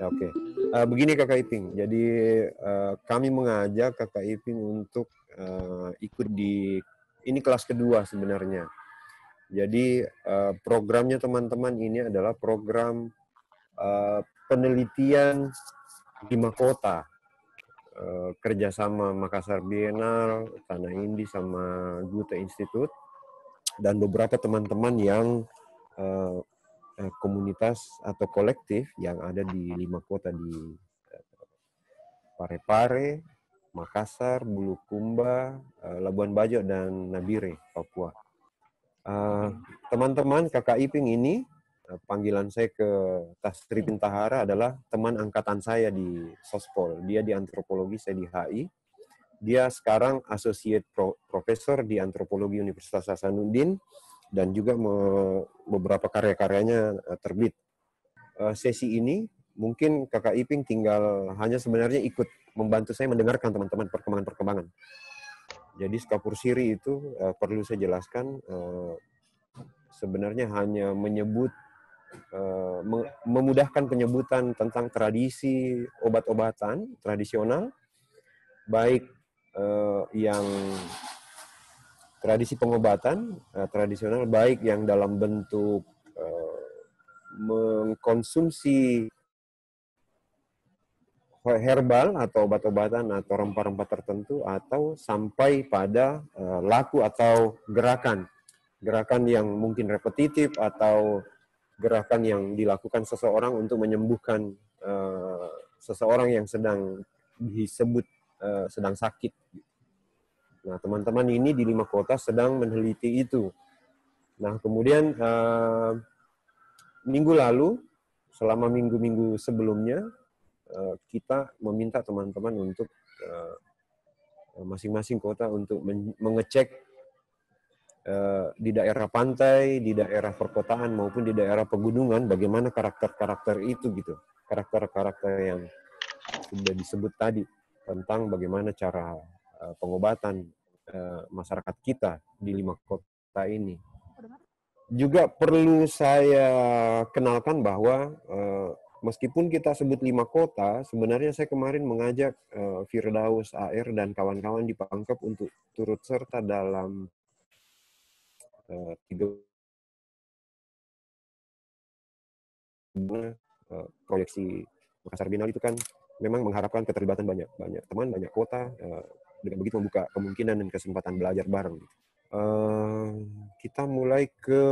Oke. Begini Kakak Iping, jadi kami mengajak Kakak Iping untuk ikut di, ini kelas kedua sebenarnya. Jadi programnya teman-teman ini adalah program penelitian 5 kota, kerjasama Makassar Biennale, Tanah Indi, sama Goethe Institute, dan beberapa teman-teman yang komunitas atau kolektif yang ada di 5 kota di Parepare, Makassar, Bulukumba, Labuan Bajo, dan Nabire, Papua. Teman-teman Kakak Iping ini, panggilan saya ke Tasri Pintahara adalah teman angkatan saya di Sospol. Dia di antropologi, saya di HI. Dia sekarang associate professor di antropologi Universitas Hasanuddin, dan juga beberapa karya-karyanya terbit. Sesi ini mungkin Kakak Iping tinggal hanya sebenarnya ikut membantu saya mendengarkan teman-teman perkembangan-perkembangan. Jadi Skapur Siri itu perlu saya jelaskan, sebenarnya hanya menyebut, memudahkan penyebutan tentang tradisi obat-obatan tradisional, baik yang tradisi pengobatan tradisional, baik yang dalam bentuk mengkonsumsi herbal atau obat-obatan atau rempah-rempah tertentu, atau sampai pada laku atau gerakan yang mungkin repetitif atau gerakan yang dilakukan seseorang untuk menyembuhkan seseorang yang sedang disebut sedang sakit. Nah, teman-teman ini di 5 kota sedang meneliti itu. Nah, kemudian minggu lalu, selama minggu-minggu sebelumnya, kita meminta teman-teman untuk masing-masing kota untuk mengecek di daerah pantai, di daerah perkotaan, maupun di daerah pegunungan, bagaimana karakter-karakter itu gitu. Karakter-karakter yang sudah disebut tadi, tentang bagaimana cara pengobatan masyarakat kita di 5 kota ini. Juga perlu saya kenalkan bahwa meskipun kita sebut 5 kota, sebenarnya saya kemarin mengajak Firdaus AR dan kawan-kawan di Pangkep untuk turut serta dalam 3 proyeksi Makassar Biennale itu kan memang mengharapkan keterlibatan banyak teman, banyak kota, dengan begitu membuka kemungkinan dan kesempatan belajar bareng. Kita mulai ke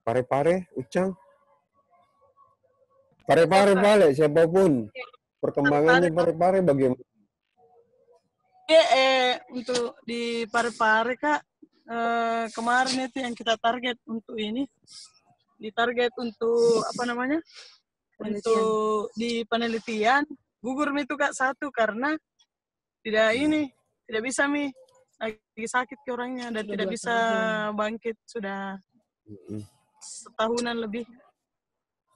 Parepare, Ucang. Parepare balik, siapapun. Perkembangannya Parepare bagaimana? Untuk di Parepare Kak, kemarin itu yang kita target untuk ini, ditarget untuk apa namanya? Penelitian. Untuk di penelitian gugur itu Kak 1 karena tidak bisa lagi sakit ke orangnya dan tidak bisa bangkit sudah setahunan lebih.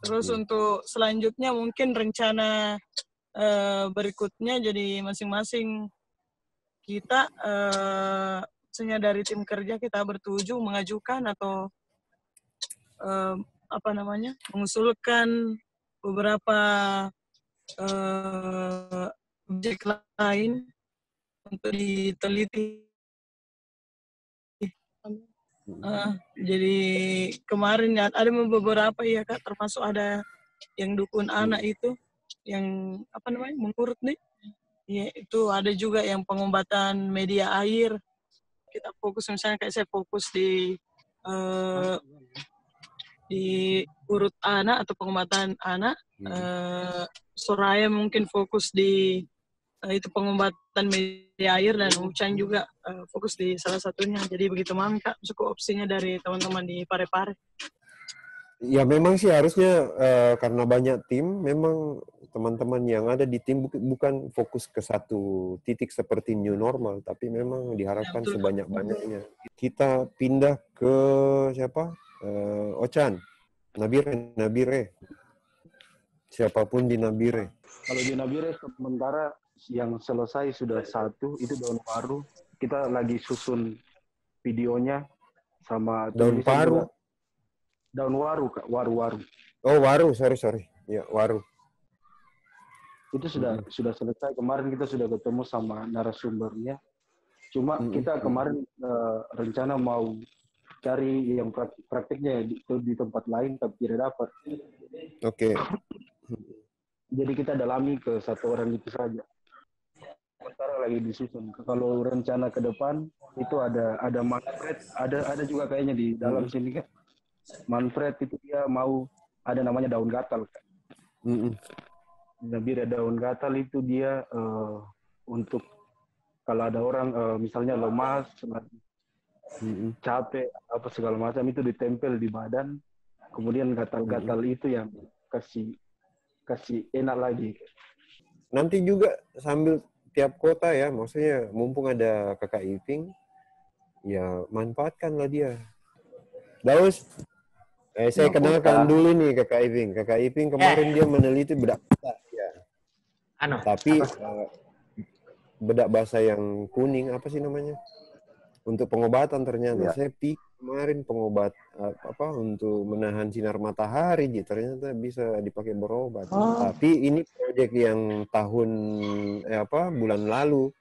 Terus untuk selanjutnya mungkin rencana berikutnya, jadi masing-masing kita misalnya dari tim kerja kita bertujuh mengajukan atau mengusulkan beberapa objek lain untuk diteliti. Jadi kemarin ada beberapa ya Kak, termasuk ada yang dukun anak itu, yang mengurut nih. Ya, itu ada juga yang pengobatan media air. Kita fokus, misalnya kayak saya fokus di urut anak atau pengobatan anak. Soraya mungkin fokus di itu pengobatan media air, dan Ucang juga fokus di salah satunya. Jadi begitu Kak, cukup opsinya dari teman-teman di Parepare. Ya memang sih harusnya karena banyak tim, memang teman-teman yang ada di tim bukan fokus ke satu titik seperti new normal, tapi memang diharapkan sebanyak-banyaknya. Kita pindah ke siapa? Ochan, Nabire. Siapapun di Nabire. Kalau di Nabire sementara yang selesai sudah 1, itu daun baru. Kita lagi susun videonya. sama Daun tulisan paru. juga daun waru, Kak, waru-waru. Oh, waru, sorry. Ya, waru. Itu sudah selesai. Kemarin kita sudah ketemu sama narasumbernya. Cuma kita kemarin rencana mau cari yang praktiknya di tempat lain, tapi tidak dapat. Oke. Jadi kita dalami ke satu orang itu saja. Sementara lagi disusun. Kalau rencana ke depan itu ada Manfred, ada juga kayaknya di dalam sini kan. Manfred itu dia mau ada namanya daun gatal. Nabire daun gatal itu dia untuk kalau ada orang misalnya lemas, capek apa segala macam itu ditempel di badan, kemudian gatal-gatal itu yang kasih enak lagi. Nanti juga sambil tiap kota ya, maksudnya mumpung ada Kakak Iping, ya manfaatkanlah dia. Daus, saya kenalkan dulu nih Kakak Iping. Kakak Iping kemarin dia meneliti bedak basa ya. Tapi bedak basa yang kuning apa sih namanya? Untuk pengobatan ternyata. Saya pikir kemarin pengobat untuk menahan sinar matahari, ternyata bisa dipakai berobat. Tapi ini proyek yang tahun bulan lalu.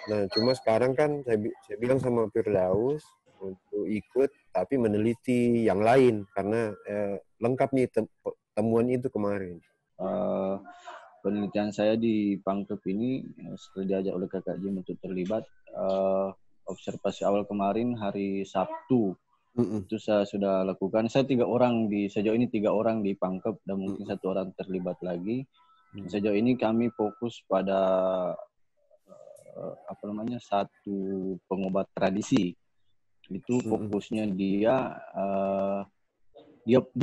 Nah, cuma sekarang kan saya bilang sama Firdaus untuk ikut, tapi meneliti yang lain karena lengkap nih temuan itu kemarin. Penelitian saya di Pangkep ini setelah diajak oleh Kakak Jim untuk terlibat, observasi awal kemarin hari Sabtu itu saya sudah lakukan. Saya sejauh ini 3 orang di Pangkep dan mungkin 1 orang terlibat lagi. Sejauh ini kami fokus pada satu pengobat tradisi. Itu fokusnya dia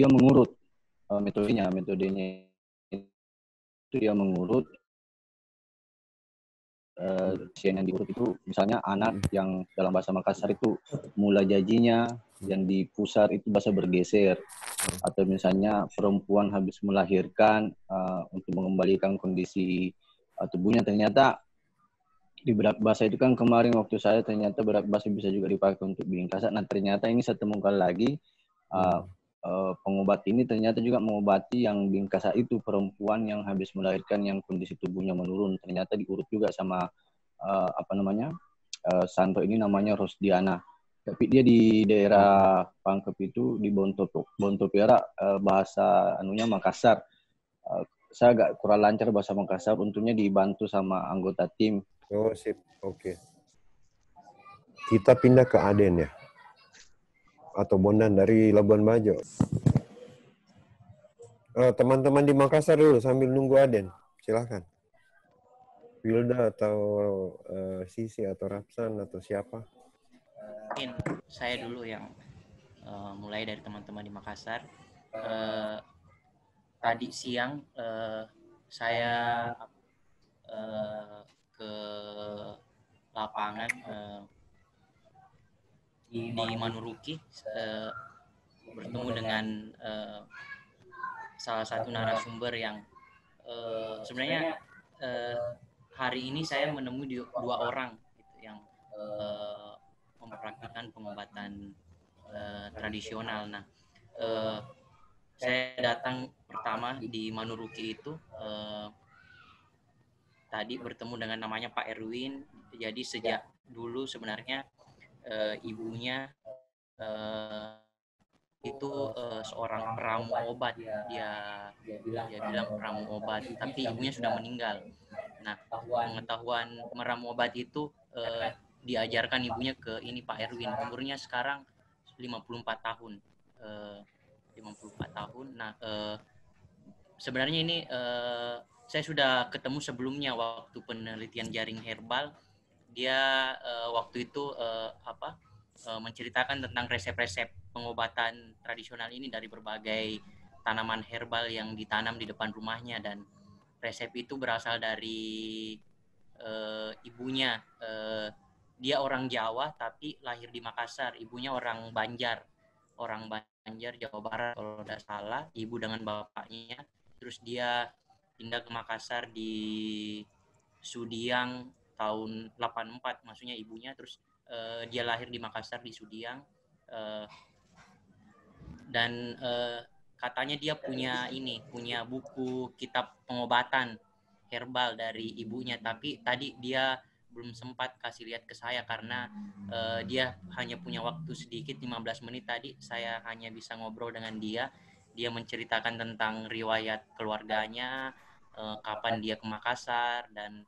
mengurut metodenya itu dia mengurut pasien yang diurut itu, misalnya anak yang dalam bahasa Makassar itu mula jajinya yang di pusar itu bahasa bergeser, atau misalnya perempuan habis melahirkan untuk mengembalikan kondisi tubuhnya. Ternyata di bedak basa itu kan kemarin waktu saya ternyata bedak basa bisa juga dipakai untuk bikin kasar. Nah ternyata ini saya temukan lagi pengobat ini ternyata juga mengobati yang bingkasa itu, perempuan yang habis melahirkan yang kondisi tubuhnya menurun. Ternyata diurut juga sama Santo ini namanya Rosdiana. Tapi dia di daerah Pangkep itu di Bontopiara, bahasa Makassar. Saya agak kurang lancar bahasa Makassar, untungnya dibantu sama anggota tim. Oh sip, oke. Kita pindah ke Aden ya. Atau Bondan dari Labuan Bajo. Teman-teman di Makassar dulu sambil nunggu Aden, silahkan. Wilda atau Sisi atau Rapsan atau siapa? Mungkin saya dulu yang mulai dari teman-teman di Makassar. Tadi siang saya ke lapangan di Manuruki, bertemu dengan salah satu narasumber yang sebenarnya hari ini saya menemui 2 orang gitu, yang mempraktikkan pengobatan tradisional. Nah, saya datang pertama di Manuruki itu tadi bertemu dengan namanya Pak Erwin. Jadi sejak dulu sebenarnya ibunya itu seorang peramu obat. Dia bilang peramu obat, tapi ibunya sudah meninggal. Nah, pengetahuan meramu obat itu diajarkan ibunya ke ini Pak Erwin. Umurnya sekarang 54 tahun. 54 tahun. Nah, sebenarnya ini saya sudah ketemu sebelumnya waktu penelitian jaring herbal. Dia waktu itu menceritakan tentang resep-resep pengobatan tradisional ini dari berbagai tanaman herbal yang ditanam di depan rumahnya, dan resep itu berasal dari ibunya. Dia orang Jawa tapi lahir di Makassar. Ibunya orang Banjar, Jawa Barat kalau tidak salah, ibu dengan bapaknya. Terus dia pindah ke Makassar di Sudiang tahun 84, maksudnya ibunya. Terus dia lahir di Makassar di Sudiang. Eh, dan katanya dia punya buku kitab pengobatan herbal dari ibunya, tapi tadi dia belum sempat kasih lihat ke saya karena dia hanya punya waktu sedikit, 15 menit. Tadi saya hanya bisa ngobrol dengan dia menceritakan tentang riwayat keluarganya, kapan dia ke Makassar, dan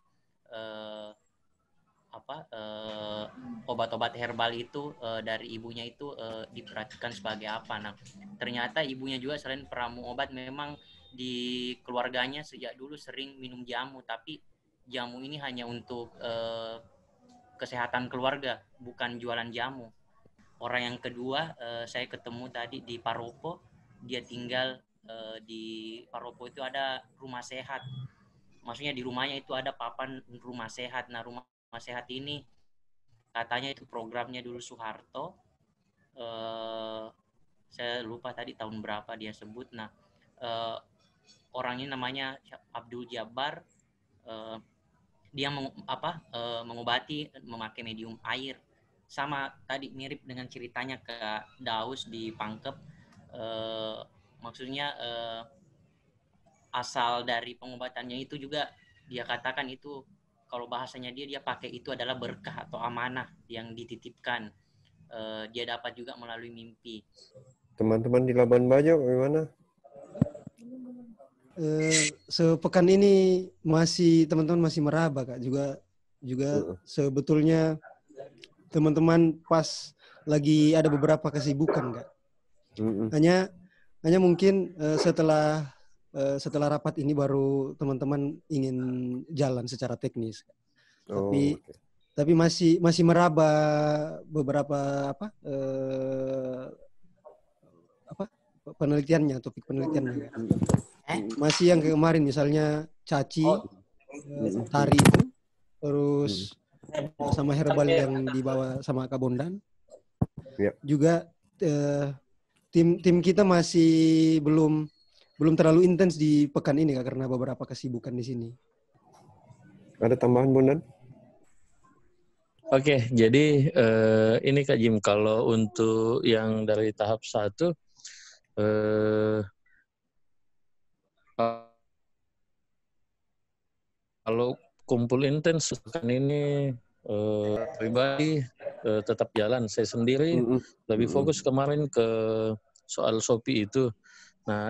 obat-obat herbal itu dari ibunya itu diperhatikan sebagai apa. Nah, ternyata ibunya juga selain peramu obat, memang di keluarganya sejak dulu sering minum jamu, tapi jamu ini hanya untuk kesehatan keluarga, bukan jualan jamu. Orang yang kedua saya ketemu tadi di Paropo, dia tinggal di Paropo itu ada rumah sehat. Maksudnya di rumahnya itu ada papan rumah sehat. Nah, rumah sehat ini katanya itu programnya dulu Soeharto. Saya lupa tadi tahun berapa dia sebut. Nah, orang ini namanya Abdul Jabbar. Dia mengobati memakai medium air. Sama tadi mirip dengan ceritanya ke Daus di Pangkep. Maksudnya asal dari pengobatannya itu juga dia katakan itu, kalau bahasanya dia pakai itu adalah berkah atau amanah yang dititipkan. Dia dapat juga melalui mimpi. Teman-teman di Labuan Bajo bagaimana? Sepekan ini teman-teman masih meraba, Kak. Juga sebetulnya teman-teman pas lagi ada beberapa kesibukan, Kak. Hanya mungkin setelah rapat ini baru teman-teman ingin jalan secara teknis. Tapi masih meraba beberapa penelitiannya, topik penelitiannya. Masih yang kemarin misalnya caci, tari itu, terus sama herbal yang dibawa sama Kak Bondan. Juga tim kita masih belum terlalu intens di pekan ini, Kak, karena beberapa kesibukan di sini. Ada tambahan, Bondan? Oke, jadi ini Kak Jim, kalau untuk yang dari tahap 1, kalau kumpul intens kan ini pribadi tetap jalan. Saya sendiri lebih fokus kemarin ke soal Shopee itu. Nah,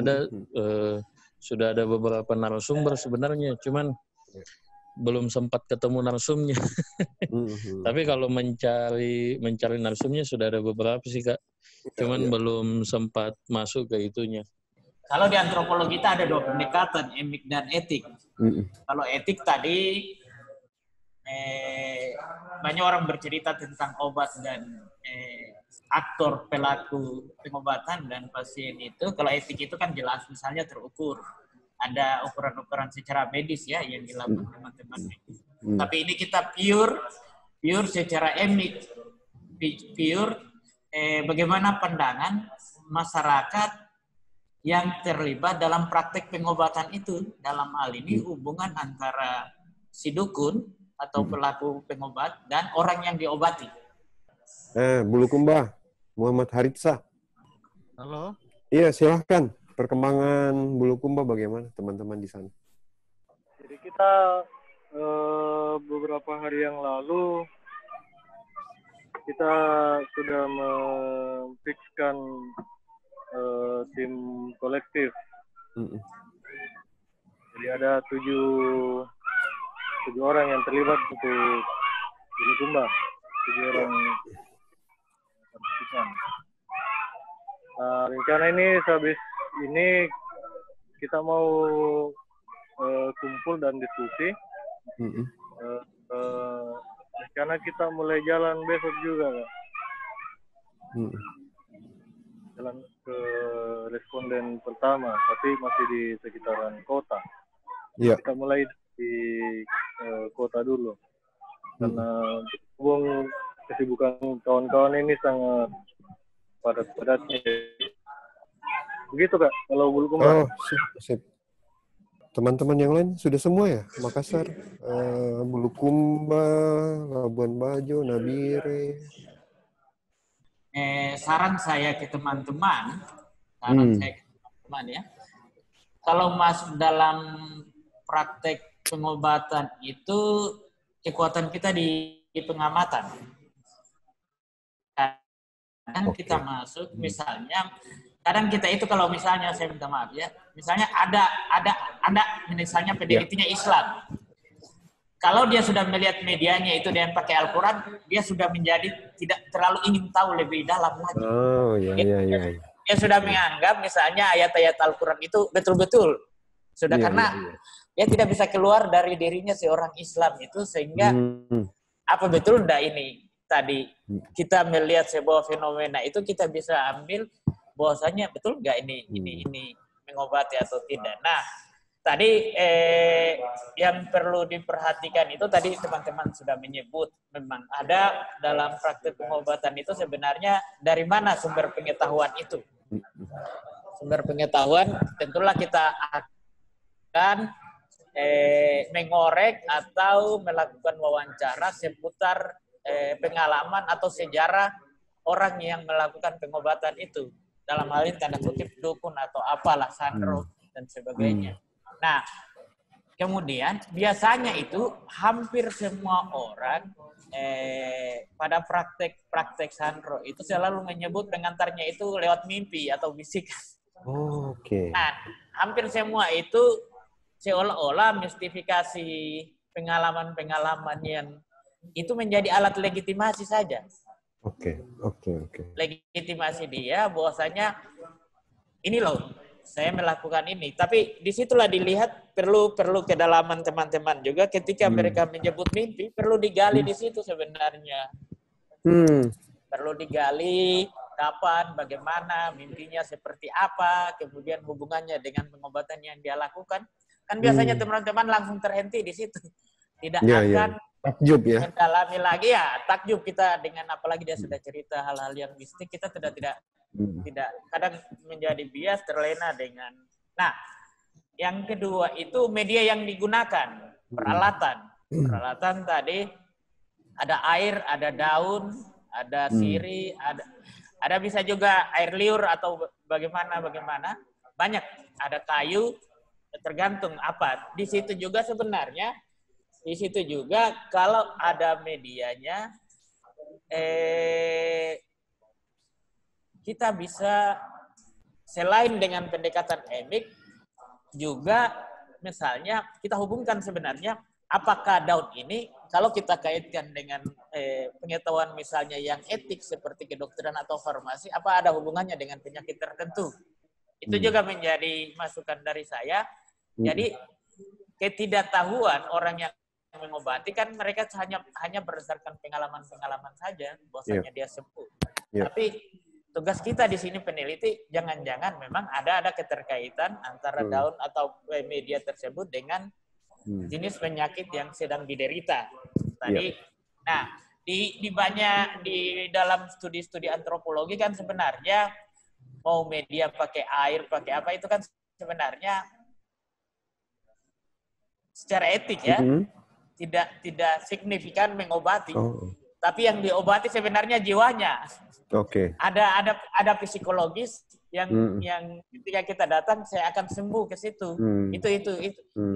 sudah ada beberapa narasumber sebenarnya, cuman belum sempat ketemu narsumnya. Tapi kalau mencari narsumnya sudah ada beberapa sih, Kak. Cuman belum sempat masuk ke itunya. Kalau di antropologi kita ada 2 pendekatan, emik dan etik. Kalau etik tadi banyak orang bercerita tentang obat dan aktor pelaku pengobatan dan pasien itu. Kalau etik itu kan jelas, misalnya terukur. Ada ukuran-ukuran secara medis ya yang dilakukan teman-teman medis. Tapi ini kita pure secara emik, pure bagaimana pandangan masyarakat yang terlibat dalam praktek pengobatan itu. Dalam hal ini hubungan antara si dukun atau pelaku pengobat dan orang yang diobati. Bulukumba, Muhammad Haritsa. Halo. Iya, silahkan. Perkembangan Bulukumba bagaimana teman-teman di sana? Jadi kita beberapa hari yang lalu kita sudah memfikskan tim kolektif. Jadi ada 7 orang yang terlibat untuk Bulukumba, 7 orang partisipan. Rencana ini sehabis ini kita mau kumpul dan diskusi. Rencana kita mulai jalan besok juga, Kak. Jalan ke responden pertama, tapi masih di sekitaran kota. Kita mulai di kota dulu. Karena kesibukan kawan-kawan ini sangat padat-padatnya. Begitu, Kak, kalau Bulukumba. Sip. Teman-teman yang lain sudah semua ya? Makassar, Bulukumba, Labuan Bajo, Nabire. saran saya ke teman-teman, ya, kalau masuk dalam praktek pengobatan itu kekuatan kita di pengamatan. Kadang kita masuk, misalnya, kadang kita itu kalau misalnya saya minta maaf ya, misalnya ada misalnya penelitinya Islam. Kalau dia sudah melihat medianya itu dengan pakai Al-Quran, dia sudah menjadi tidak terlalu ingin tahu lebih dalam lagi. Oh, iya. Dia sudah menganggap misalnya ayat-ayat Al-Quran itu betul-betul. Sudah karena dia tidak bisa keluar dari dirinya seorang Islam itu, sehingga apa betul enggak ini tadi kita melihat sebuah fenomena itu kita bisa ambil bahwasanya betul enggak ini mengobati atau tidak. Nah, tadi yang perlu diperhatikan itu tadi teman-teman sudah menyebut memang ada dalam praktik pengobatan itu sebenarnya dari mana sumber pengetahuan itu. Sumber pengetahuan tentulah kita akan mengorek atau melakukan wawancara seputar pengalaman atau sejarah orang yang melakukan pengobatan itu. Dalam hal ini tanda kutip dukun atau apalah, sandro dan sebagainya. Nah, kemudian biasanya itu hampir semua orang pada praktek sandro itu selalu menyebut pengantarnya itu lewat mimpi atau bisikan. Oke. Nah, hampir semua itu seolah-olah mistifikasi pengalaman-pengalaman yang itu menjadi alat legitimasi saja. Oke. Legitimasi dia bahwasanya ini loh, saya melakukan ini. Tapi disitulah dilihat perlu kedalaman teman-teman juga ketika mereka menyebut mimpi, perlu digali di situ sebenarnya. Perlu digali kapan, bagaimana, mimpinya seperti apa, kemudian hubungannya dengan pengobatan yang dia lakukan. Kan biasanya teman-teman langsung terhenti di situ. Tidak akan takjub ya. mendalami lagi ya, takjub kita dengan apalagi dia sudah cerita hal-hal yang mistik, kita tidak kadang menjadi bias, terlena dengan. Nah, yang kedua itu media yang digunakan, peralatan tadi ada air, ada daun, ada sirih, ada bisa juga air liur atau bagaimana banyak, ada kayu, tergantung apa. Di situ juga sebenarnya kalau ada medianya kita bisa selain dengan pendekatan emik juga misalnya kita hubungkan sebenarnya apakah daun ini kalau kita kaitkan dengan pengetahuan misalnya yang etik seperti kedokteran atau farmasi, apa ada hubungannya dengan penyakit tertentu. Itu juga menjadi masukan dari saya. Jadi ketidaktahuan orang yang mengobati kan mereka hanya berdasarkan pengalaman saja bahwasanya dia sembuh. Tapi tugas kita di sini peneliti jangan-jangan memang ada keterkaitan antara daun atau media tersebut dengan jenis penyakit yang sedang diderita tadi. Nah, di dalam studi-studi antropologi kan sebenarnya mau media pakai air, pakai apa itu kan sebenarnya secara etik ya tidak signifikan mengobati. Tapi yang diobati sebenarnya jiwanya. Ada psikologis yang ketika kita datang saya akan sembuh ke situ.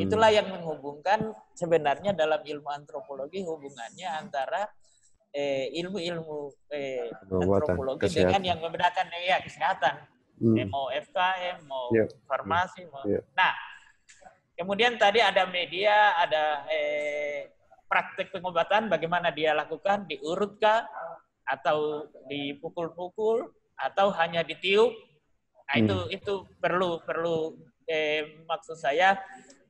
Itulah yang menghubungkan sebenarnya dalam ilmu antropologi hubungannya antara ilmu antropologi dengan yang membedakan kesehatan. Mau FKM, mau farmasi, mau. Nah, kemudian tadi ada media, ada praktek pengobatan, bagaimana dia lakukan, diurutkah, atau dipukul-pukul, atau hanya ditiup. Nah, itu perlu maksud saya,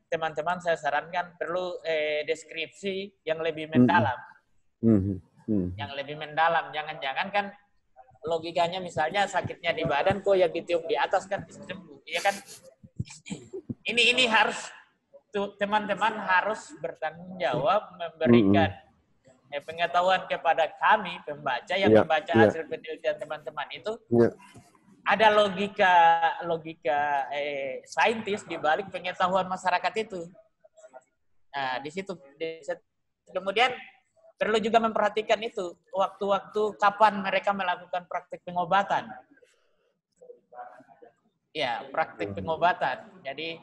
teman-teman saya sarankan perlu deskripsi yang lebih mendalam. Yang lebih mendalam, jangan-jangan kan logikanya misalnya sakitnya di badan, kok yang ditiup di atas kan bisa sembuh, ya kan? Ini harus teman-teman harus bertanggung jawab memberikan pengetahuan kepada kami pembaca yang membaca hasil penelitian teman-teman itu. Ada logika saintis di balik pengetahuan masyarakat itu. Nah, di situ kemudian perlu juga memperhatikan itu waktu-waktu kapan mereka melakukan praktik pengobatan. Ya, praktik pengobatan. Jadi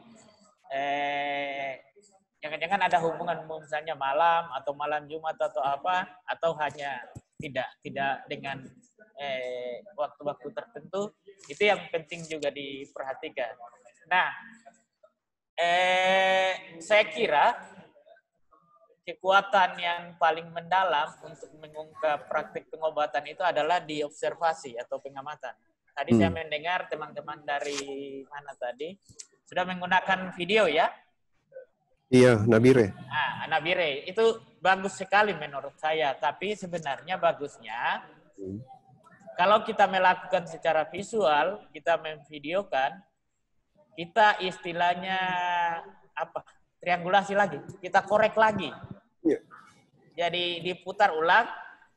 jangan-jangan ada hubungan misalnya malam atau malam Jumat atau apa, atau hanya tidak dengan waktu-waktu tertentu. Itu yang penting juga diperhatikan. Nah, saya kira kekuatan yang paling mendalam untuk mengungkap praktik pengobatan itu adalah di observasi atau pengamatan. Tadi saya mendengar teman-teman dari mana tadi sudah menggunakan video ya. Iya, Nabire. Nah, Nabire itu bagus sekali menurut saya. Tapi sebenarnya bagusnya kalau kita melakukan secara visual, kita memvideokan, kita istilahnya apa? Triangulasi lagi, kita korek lagi. Iya. Jadi diputar ulang,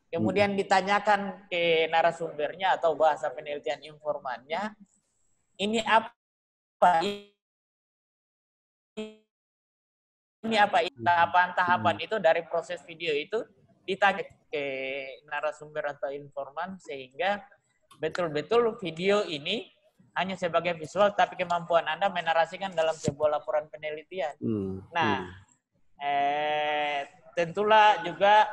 kemudian ditanyakan ke narasumbernya atau bahasa penelitian informannya, ini apa? Ini apa? Tahapan-tahapan itu dari proses video itu ditanya ke narasumber atau informan sehingga betul-betul video ini hanya sebagai visual, tapi kemampuan Anda menarasikan dalam sebuah laporan penelitian. Nah, tentulah juga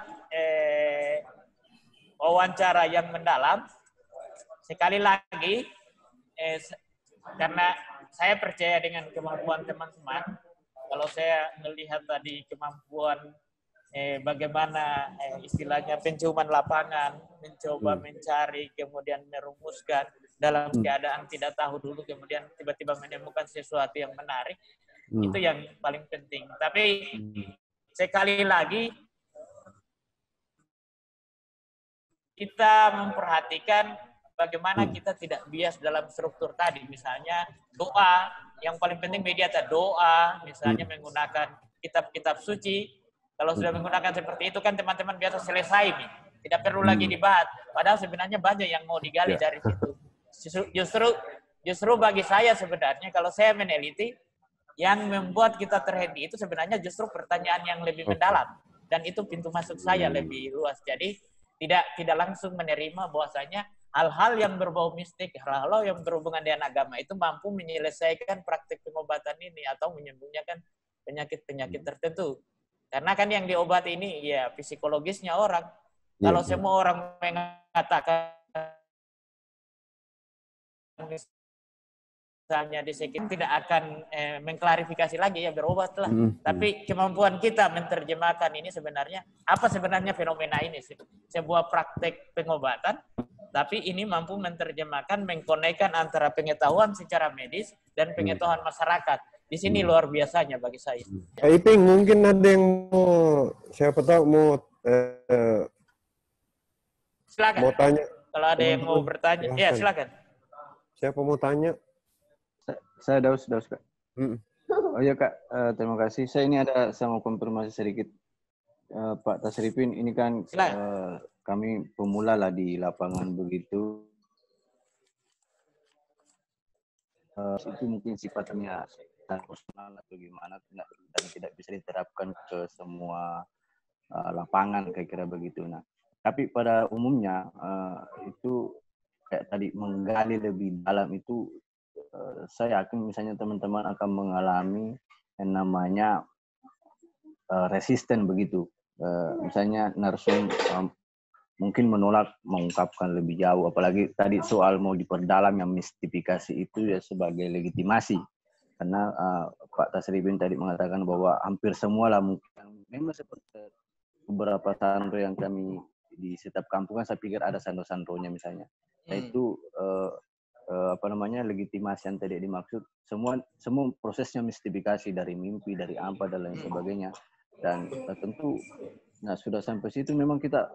wawancara yang mendalam. Sekali lagi, karena saya percaya dengan kemampuan teman-teman. Kalau saya melihat tadi kemampuan bagaimana istilahnya penciuman lapangan, mencoba mencari, kemudian merumuskan dalam keadaan tidak tahu dulu, kemudian tiba-tiba menemukan sesuatu yang menarik, itu yang paling penting. Tapi sekali lagi, kita memperhatikan bagaimana kita tidak bias dalam struktur tadi. Misalnya doa, yang paling penting media doa, misalnya menggunakan kitab-kitab suci. Kalau sudah menggunakan seperti itu kan teman-teman biasa selesai nih. Tidak perlu lagi dibahas. Padahal sebenarnya banyak yang mau digali dari situ. Justru bagi saya sebenarnya kalau saya meneliti, yang membuat kita terhenti itu sebenarnya justru pertanyaan yang lebih mendalam. Dan itu pintu masuk saya lebih luas. Jadi tidak langsung menerima bahwasanya hal-hal yang berbau mistik, hal-hal yang berhubungan dengan agama itu mampu menyelesaikan praktik pengobatan ini atau menyembuhkan penyakit-penyakit tertentu. Karena kan yang diobati ini ya psikologisnya orang. Kalau semua orang mengatakan misalnya di sekitar tidak akan mengklarifikasi lagi ya berobatlah. Tapi kemampuan kita menerjemahkan ini sebenarnya apa sebenarnya fenomena ini, sebuah praktek pengobatan, tapi ini mampu menerjemahkan, mengkonekkan antara pengetahuan secara medis dan pengetahuan masyarakat. Di sini luar biasanya bagi saya. Iping, mungkin ada yang mau, siapa tahu mau silakan. Mau tanya. Kalau ada yang mau bertanya, ya silakan. Siapa mau tanya? Saya Daus Kak. Oh iya Kak, terima kasih. Saya ini ada sama konfirmasi sedikit. Pak Tasripin, ini kan kami pemula lah di lapangan begitu. Itu mungkin sifatnya personal atau gimana, dan tidak bisa diterapkan ke semua lapangan, kira-kira begitu. Nah, tapi pada umumnya itu kayak tadi menggali lebih dalam itu, saya yakin misalnya teman-teman akan mengalami yang namanya resisten begitu. Misalnya narsum mungkin menolak mengungkapkan lebih jauh, apalagi tadi soal mau diperdalam yang mistifikasi itu ya sebagai legitimasi. Karena Pak Tasripin tadi mengatakan bahwa hampir semua lah mungkin, memang seperti beberapa sandro yang kami di setiap kampung kan saya pikir ada sandro-sandronya misalnya. Nah itu legitimasi yang tadi dimaksud, semua prosesnya mistifikasi, dari mimpi, dari apa dan lain sebagainya. Dan tentu nah sudah sampai situ memang kita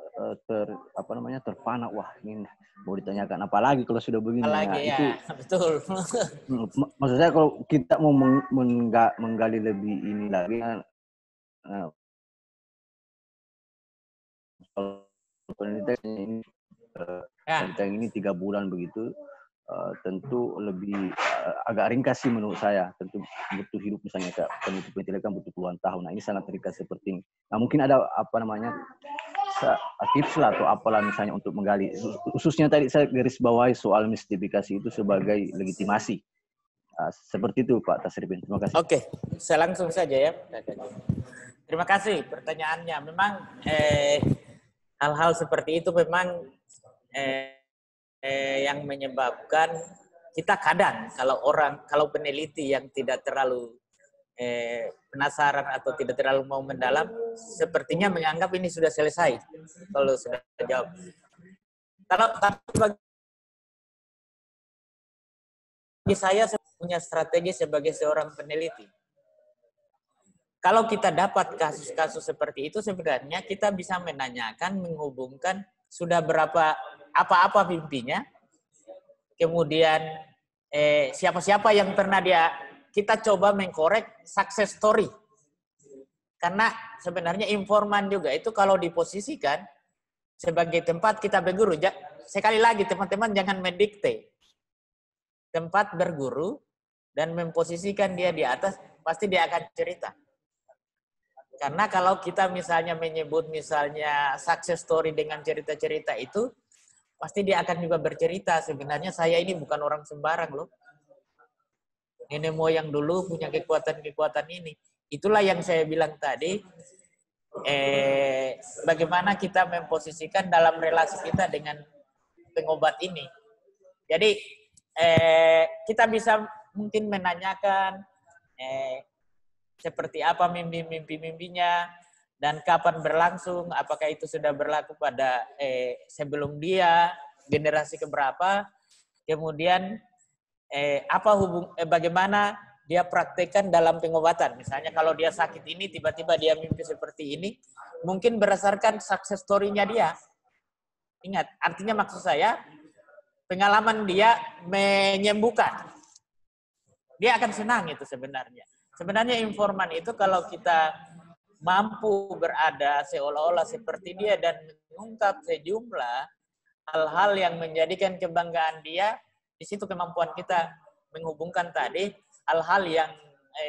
terpana, wah ini mau ditanyakan apa lagi kalau sudah begini. Apalagi ya, itu betul. Maksud saya kalau kita mau menggali lebih ini lagi, penelitian ini 3 bulan begitu, tentu lebih agak ringkas sih menurut saya. Tentu butuh hidup misalnya penelitian kan butuh puluhan tahun. Nah ini sangat ringkas seperti ini. Nah mungkin ada tips lah atau apalah misalnya untuk menggali. Khususnya tadi saya garis bawahi soal mistifikasi itu sebagai legitimasi. Seperti itu Pak Tasrifin. Terima kasih. Oke, saya langsung saja ya. Terima kasih pertanyaannya. Memang hal-hal seperti itu memang yang menyebabkan kita kadang kalau peneliti yang tidak terlalu penasaran atau tidak terlalu mau mendalam, sepertinya menganggap ini sudah selesai kalau sudah jawab. Tapi bagi saya punya strategi sebagai seorang peneliti. Kalau kita dapat kasus-kasus seperti itu, sebenarnya kita bisa menanyakan, menghubungkan sudah berapa apa mimpinya, kemudian siapa-siapa yang pernah kita coba mengkorek success story. Karena sebenarnya informan juga itu kalau diposisikan sebagai tempat kita berguru. Sekali lagi teman-teman jangan mendikte. Tempat berguru dan memposisikan dia di atas, pasti dia akan cerita. Karena kalau kita misalnya menyebut misalnya success story dengan cerita-cerita itu, pasti dia akan juga bercerita. Sebenarnya saya ini bukan orang sembarang loh. Nenek moyang dulu punya kekuatan-kekuatan ini. Itulah yang saya bilang tadi, bagaimana kita memposisikan dalam relasi kita dengan pengobat ini. Jadi, kita bisa mungkin menanyakan seperti apa mimpi-mimpinya, dan kapan berlangsung, apakah itu sudah berlaku pada sebelum dia, generasi keberapa, kemudian bagaimana dia praktekkan dalam pengobatan. Misalnya kalau dia sakit ini, tiba-tiba dia mimpi seperti ini, mungkin berdasarkan success story-nya dia. Ingat, artinya maksud saya, pengalaman dia menyembuhkan. Dia akan senang itu sebenarnya. Sebenarnya informan itu kalau kita mampu berada seolah-olah seperti dia dan mengungkap sejumlah hal-hal yang menjadikan kebanggaan dia, di situ kemampuan kita menghubungkan tadi hal-hal yang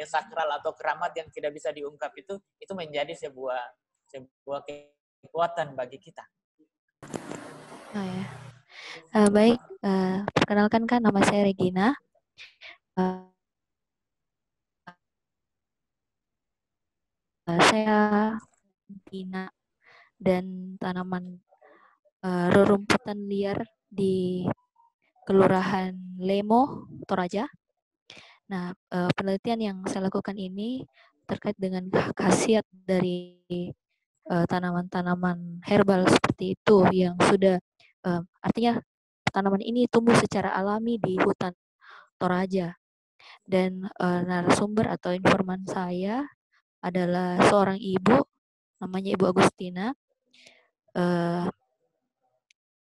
sakral atau keramat yang tidak bisa diungkap itu menjadi sebuah kekuatan bagi kita. Oh, ya. Baik, perkenalkan kan nama saya Regina. Saya bina dan tanaman rerumputan liar di Kelurahan Lemo, Toraja. Nah, penelitian yang saya lakukan ini terkait dengan khasiat dari tanaman-tanaman herbal seperti itu yang sudah artinya tanaman ini tumbuh secara alami di hutan Toraja. Dan narasumber atau informan saya adalah seorang ibu, namanya Ibu Agustina.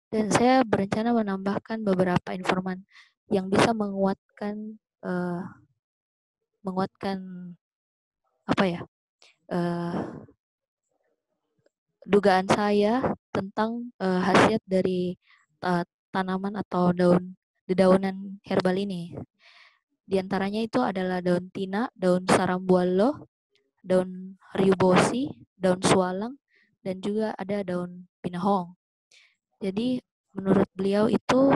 Dan saya berencana menambahkan beberapa informan yang bisa menguatkan dugaan saya tentang khasiat dari tanaman atau dedaunan herbal ini. Di antaranya itu adalah daun tina, daun sarambualo, daun riubosi, daun sualang, dan juga ada daun pinahong. Jadi menurut beliau itu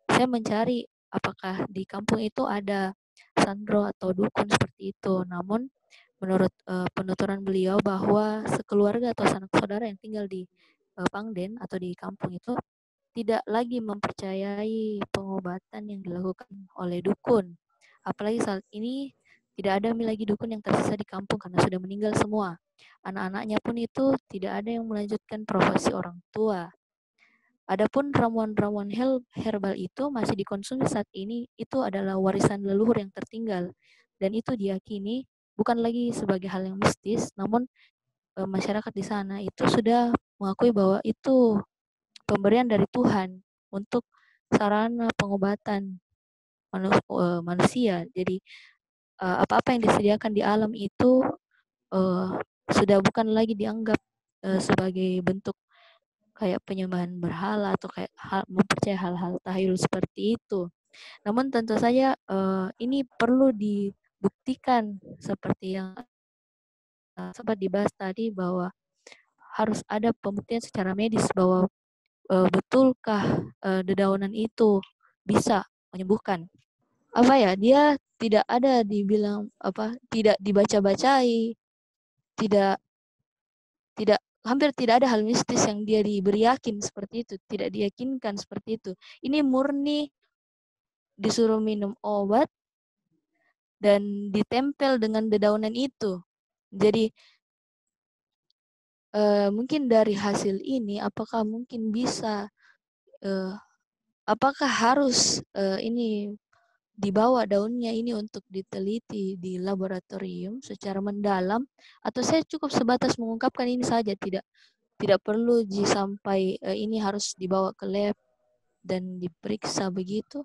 saya mencari apakah di kampung itu ada sandro atau dukun seperti itu. Namun menurut penuturan beliau bahwa sekeluarga atau sanak saudara yang tinggal di Pangden atau di kampung itu tidak lagi mempercayai pengobatan yang dilakukan oleh dukun. Apalagi saat ini tidak ada lagi dukun yang tersisa di kampung karena sudah meninggal semua. Anak-anaknya pun itu tidak ada yang melanjutkan profesi orang tua. Adapun ramuan-ramuan herbal itu masih dikonsumsi saat ini, itu adalah warisan leluhur yang tertinggal. Dan itu diyakini bukan lagi sebagai hal yang mistis, namun masyarakat di sana itu sudah mengakui bahwa itu pemberian dari Tuhan untuk sarana pengobatan manusia. Jadi apa-apa yang disediakan di alam itu sudah bukan lagi dianggap sebagai bentuk kayak penyembahan berhala atau kayak mempercayai hal-hal tahyul seperti itu. Namun tentu saja ini perlu dibuktikan seperti yang sempat dibahas tadi bahwa harus ada pembuktian secara medis bahwa betulkah dedaunan itu bisa menyembuhkan. Apa ya, dia tidak ada dibilang tidak dibaca-bacai, tidak hampir tidak ada hal mistis yang dia diberi yakin seperti itu, tidak diyakinkan seperti itu. Ini murni disuruh minum obat dan ditempel dengan dedaunan itu. Jadi mungkin dari hasil ini, apakah mungkin bisa, apakah harus ini dibawa daunnya ini untuk diteliti di laboratorium secara mendalam, atau saya cukup sebatas mengungkapkan ini saja, tidak perlu sampai ini harus dibawa ke lab dan diperiksa begitu.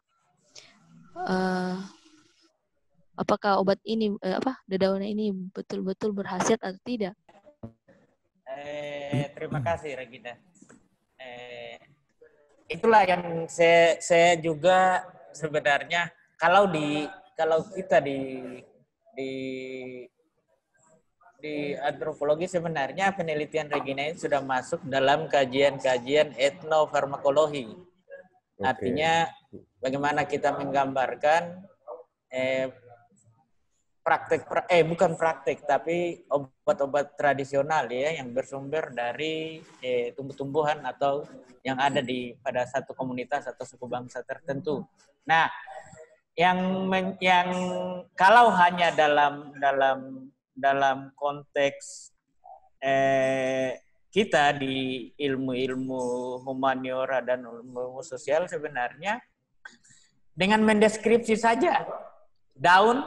Apakah obat ini dedaunan ini betul-betul berkhasiat atau tidak? Terima kasih Regina. Itulah yang saya juga sebenarnya kalau kita di antropologi sebenarnya penelitian Regina ini sudah masuk dalam kajian-kajian etnofarmakologi. Artinya bagaimana kita menggambarkan bukan praktek, tapi obat-obat tradisional ya yang bersumber dari tumbuh-tumbuhan atau yang ada pada satu komunitas atau suku bangsa tertentu. Nah, yang kalau hanya dalam konteks kita di ilmu-ilmu humaniora dan ilmu sosial sebenarnya dengan mendeskripsi saja daun,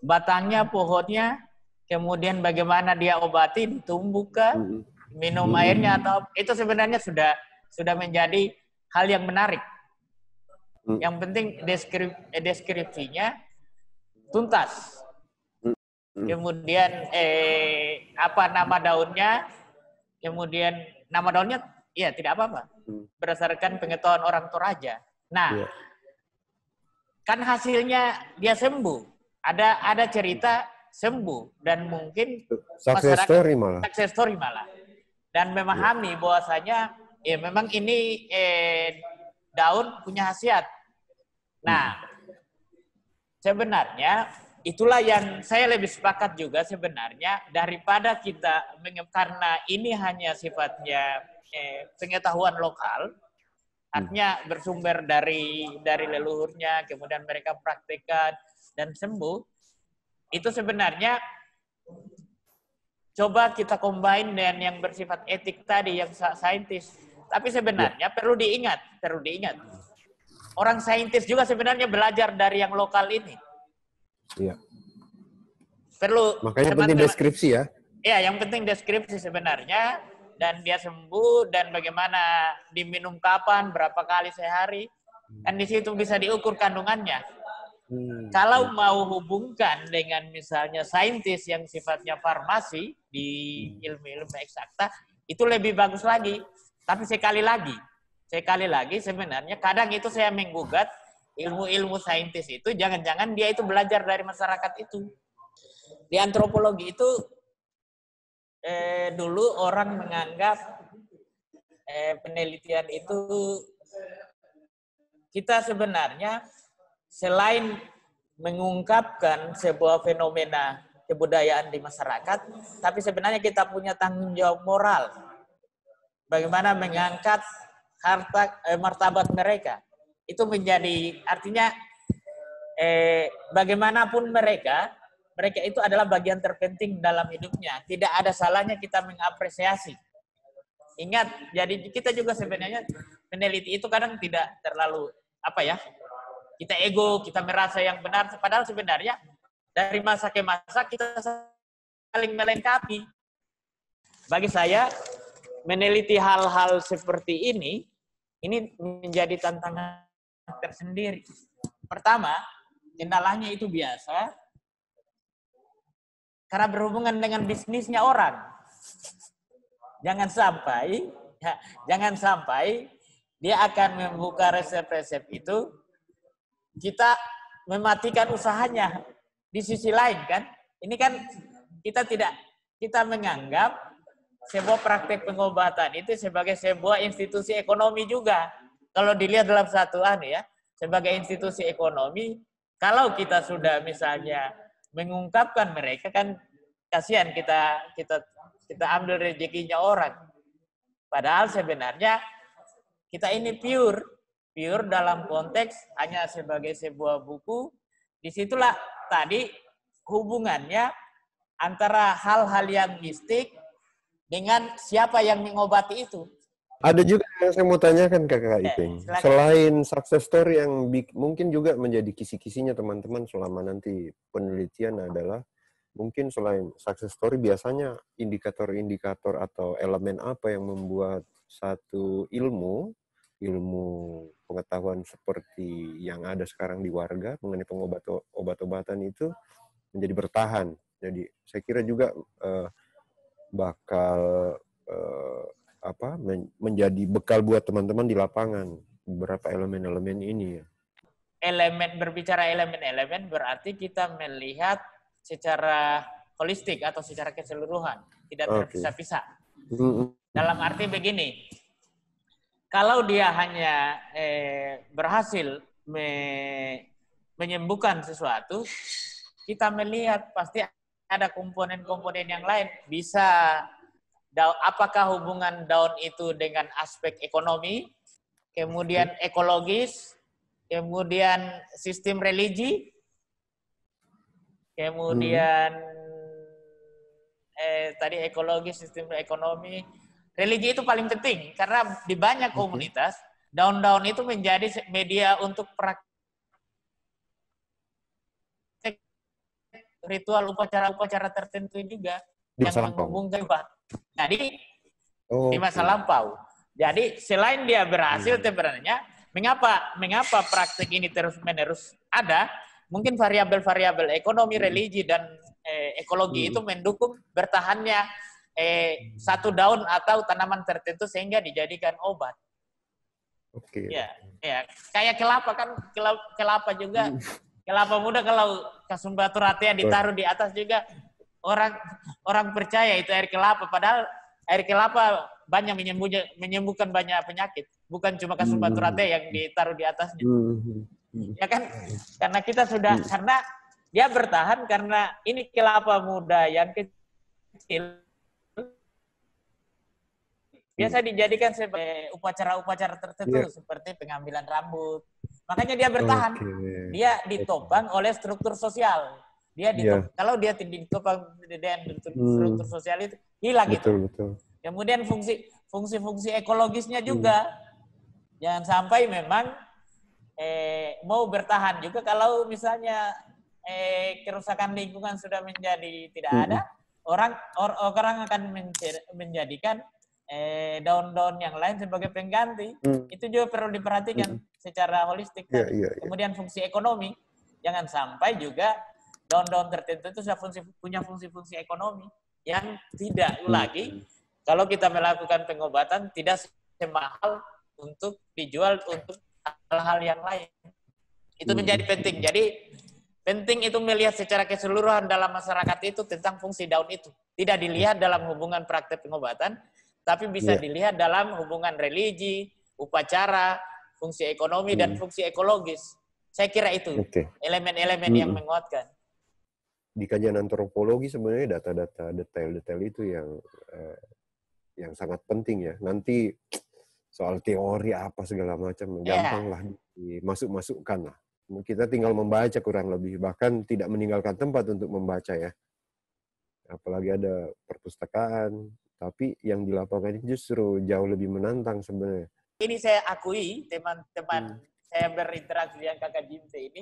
batangnya, pohonnya, kemudian bagaimana dia obati, ditumbuhkan, minum airnya, atau itu sebenarnya sudah menjadi hal yang menarik. Yang penting deskripsinya tuntas. Kemudian apa nama daunnya, kemudian nama daunnya ya tidak apa-apa. Berdasarkan pengetahuan orang Toraja. Nah, kan hasilnya dia sembuh. Ada cerita sembuh dan mungkin success story malah dan memahami bahwasanya ya memang ini daun punya khasiat. Nah, sebenarnya itulah yang saya lebih sepakat juga sebenarnya daripada kita karena ini hanya sifatnya pengetahuan lokal, artinya bersumber dari leluhurnya, kemudian mereka praktekkan dan sembuh, itu sebenarnya coba kita combine dengan yang bersifat etik tadi, yang saintis. Tapi sebenarnya perlu diingat. Orang saintis juga sebenarnya belajar dari yang lokal ini. Iya. Makanya penting deskripsi ya. Iya, yang penting deskripsi sebenarnya, dan dia sembuh, dan bagaimana diminum kapan, berapa kali sehari, dan di situ bisa diukur kandungannya. Kalau mau hubungkan dengan misalnya saintis yang sifatnya farmasi di ilmu-ilmu eksakta, itu lebih bagus lagi. Tapi sekali lagi sebenarnya kadang itu saya menggugat ilmu-ilmu saintis itu, jangan-jangan dia itu belajar dari masyarakat itu. Di antropologi itu dulu orang menganggap penelitian itu kita sebenarnya selain mengungkapkan sebuah fenomena kebudayaan di masyarakat, tapi sebenarnya kita punya tanggung jawab moral. Bagaimana mengangkat harta martabat mereka. Itu menjadi artinya bagaimanapun mereka itu adalah bagian terpenting dalam hidupnya. Tidak ada salahnya kita mengapresiasi. Ingat, jadi kita juga sebenarnya meneliti itu kadang tidak terlalu kita ego, kita merasa yang benar, padahal sebenarnya dari masa ke masa kita saling melengkapi. Bagi saya, meneliti hal-hal seperti ini menjadi tantangan tersendiri. Pertama, kendalanya itu biasa, karena berhubungan dengan bisnisnya orang. Jangan sampai dia akan membuka resep-resep itu, kita mematikan usahanya. Di sisi lain kan, ini kan kita menganggap sebuah praktek pengobatan itu sebagai sebuah institusi ekonomi juga. Kalau dilihat dalam satu ya, sebagai institusi ekonomi, kalau kita sudah misalnya mengungkapkan mereka kan kasihan kita ambil rezekinya orang. Padahal sebenarnya kita ini pure dalam konteks hanya sebagai sebuah buku. Disitulah tadi hubungannya antara hal-hal yang mistik dengan siapa yang mengobati itu. Ada juga yang saya mau tanyakan Kakak Iping. Selain success story yang mungkin juga menjadi kisi-kisinya teman-teman selama nanti penelitian adalah mungkin selain success story biasanya indikator-indikator atau elemen apa yang membuat satu ilmu pengetahuan seperti yang ada sekarang di warga mengenai obat-obatan itu menjadi bertahan. Jadi saya kira juga bakal menjadi bekal buat teman-teman di lapangan beberapa elemen-elemen ini ya. Berbicara elemen-elemen berarti kita melihat secara holistik atau secara keseluruhan, tidak terpisah-pisah. Dalam arti begini, kalau dia hanya berhasil menyembuhkan sesuatu, kita melihat pasti ada komponen-komponen yang lain. Bisa apakah hubungan daun itu dengan aspek ekonomi, kemudian ekologis, kemudian sistem religi, kemudian tadi ekologis, sistem ekonomi, religi itu paling penting karena di banyak komunitas daun-daun itu menjadi media untuk praktek ritual upacara-upacara tertentu juga yang menghubungkan. Jadi di masa lampau. Jadi selain dia berhasil sebenarnya, mengapa praktik ini terus-menerus ada? Mungkin variabel-variabel ekonomi, religi dan ekologi itu mendukung bertahannya satu daun atau tanaman tertentu sehingga dijadikan obat. Ya, kayak kelapa kan, kelapa juga. Kelapa muda kalau Kasumbaturate ditaruh di atas juga orang percaya itu air kelapa. Padahal air kelapa banyak menyembuhkan banyak penyakit. Bukan cuma Kasumbaturate yang ditaruh di atasnya. Ya kan? Karena kita sudah, karena dia bertahan karena ini kelapa muda yang kecil. Biasa dijadikan sebagai upacara-upacara tertentu seperti pengambilan rambut. Makanya dia bertahan. Dia ditopang oleh struktur sosial. Dia kalau dia ditopang dengan struktur sosial itu hilang itu. Kemudian fungsi-fungsi ekologisnya juga. Jangan sampai memang mau bertahan juga kalau misalnya kerusakan lingkungan sudah menjadi tidak ada, orang akan menjadikan daun-daun yang lain sebagai pengganti. Itu juga perlu diperhatikan secara holistik. Kemudian fungsi ekonomi, jangan sampai juga daun-daun tertentu itu sudah punya fungsi-fungsi ekonomi yang tidak lagi kalau kita melakukan pengobatan tidak semahal untuk dijual untuk hal-hal yang lain. Itu menjadi penting. Jadi penting itu melihat secara keseluruhan dalam masyarakat itu tentang fungsi daun itu. Tidak dilihat dalam hubungan praktek pengobatan, tapi bisa dilihat dalam hubungan religi, upacara, fungsi ekonomi, dan fungsi ekologis. Saya kira itu elemen-elemen yang menguatkan. Di kajian antropologi sebenarnya data-data detail-detail itu yang sangat penting ya. Nanti soal teori apa segala macam, gampang lah dimasuk-masukkan lah. Kita tinggal membaca kurang lebih, bahkan tidak meninggalkan tempat untuk membaca ya. Apalagi ada perpustakaan. Tapi yang di lapangan ini justru jauh lebih menantang sebenarnya. Ini saya akui, teman-teman saya berinteraksi dengan Kakak Jimte ini,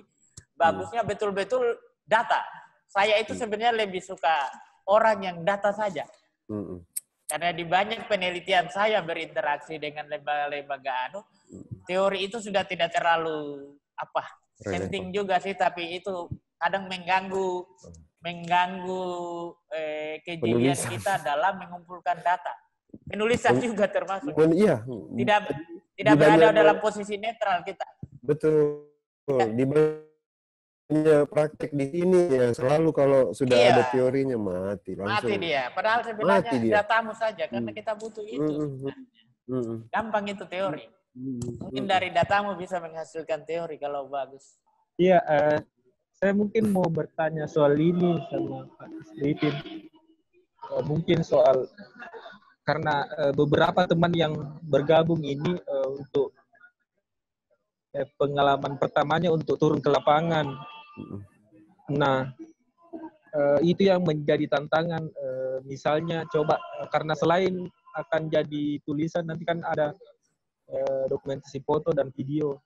bagusnya betul-betul data. Saya itu sebenarnya lebih suka orang yang data saja. Karena di banyak penelitian saya berinteraksi dengan lembaga-lembaga teori itu sudah tidak terlalu penting juga sih, tapi itu kadang mengganggu kejelian kita dalam mengumpulkan data. Penulisan juga termasuk. Tidak berada dalam posisi netral kita. Betul. punya praktek di sini ya selalu kalau sudah Iya. ada teorinya mati langsung. Mati dia. Padahal Mati sebenarnya dia. datamu saja karena kita butuh itu. Gampang itu teori. Mungkin dari datamu bisa menghasilkan teori kalau bagus. Iya, saya mungkin mau bertanya soal ini sama Pak Sripin. Mungkin soal karena beberapa teman yang bergabung ini untuk pengalaman pertamanya untuk turun ke lapangan. Nah, itu yang menjadi tantangan. Misalnya coba karena selain akan jadi tulisan nanti kan ada dokumentasi foto dan video.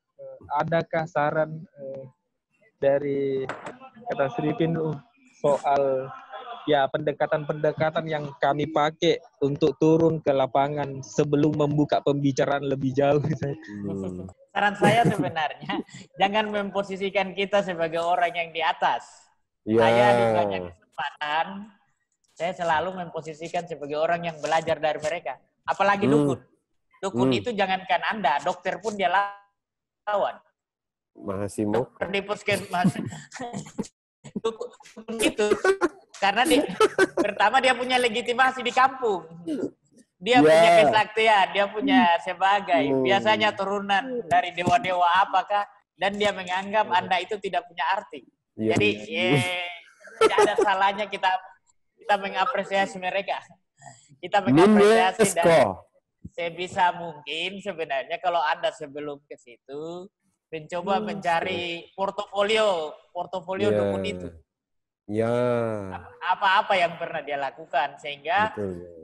Adakah saran dari kata Sripin soal ya pendekatan-pendekatan yang kami pakai untuk turun ke lapangan sebelum membuka pembicaraan lebih jauh? Saran saya sebenarnya jangan memposisikan kita sebagai orang yang di atas. Ya. Saya di banyak kesempatan saya selalu memposisikan sebagai orang yang belajar dari mereka. Apalagi dukun. Dukun itu jangankan Anda, dokter pun dia lawan. Masih mau Di puskesmas. Dukun itu karena pertama dia punya legitimasi di kampung. Dia punya kesaktian, dia punya sebagai biasanya turunan dari dewa-dewa apakah dan dia menganggap Anda itu tidak punya arti. Jadi tidak ada salahnya kita mengapresiasi mereka. Kita mengapresiasi dan sebisa mungkin sebenarnya kalau Anda sebelum ke situ mencoba mencari portofolio dukun itu. Ya. Apa-apa yang pernah dia lakukan sehingga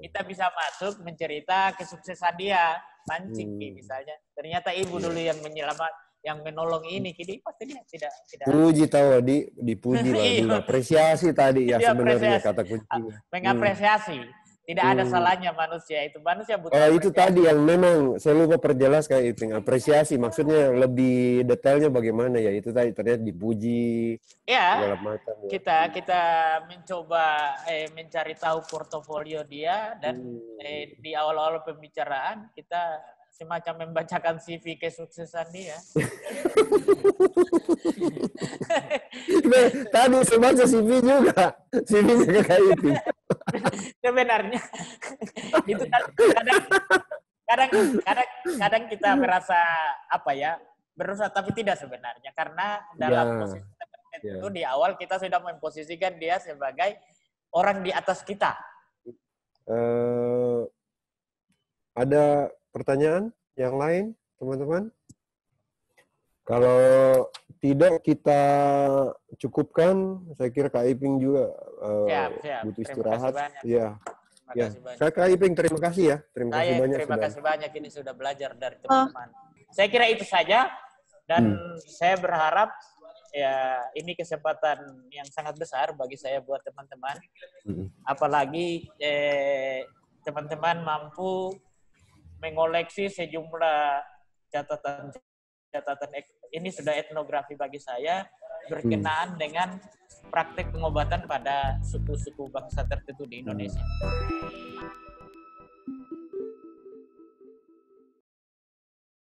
kita bisa masuk mencerita kesuksesan dia, mancing misalnya. Ternyata ibu dulu yang yang menolong ini, kini pasti dia tidak. Puji tahu dipuji lah, apresiasi tadi ya sebenarnya kata kuncinya. Mengapresiasi. Tidak ada salahnya manusia itu. Manusia butuh apresiasi. Itu tadi yang memang saya lupa perjelas kayak itu, apresiasi. Maksudnya lebih detailnya bagaimana ya? Itu tadi ternyata dipuji. Ya, kita mencoba mencari tahu portofolio dia dan di awal-awal pembicaraan kita semacam membacakan CV kesuksesan dia. Tadi saya baca CV juga. CV-nya kayak itu. Sebenarnya itu kadang kita merasa berusaha tapi tidak sebenarnya karena dalam posisi itu di awal kita sudah memposisikan dia sebagai orang di atas kita. Ada pertanyaan yang lain, teman-teman? Kalau tidak kita cukupkan, saya kira Kak Iping juga butuh istirahat. Ya. Kak Iping terima kasih ya. Terima kasih banyak ini sudah belajar dari teman-teman. Saya kira itu saja dan saya berharap ya ini kesempatan yang sangat besar bagi saya buat teman-teman. Apalagi teman-teman mampu mengoleksi sejumlah catatan ini sudah etnografi bagi saya berkenaan dengan praktek pengobatan pada suku-suku bangsa tertentu di Indonesia.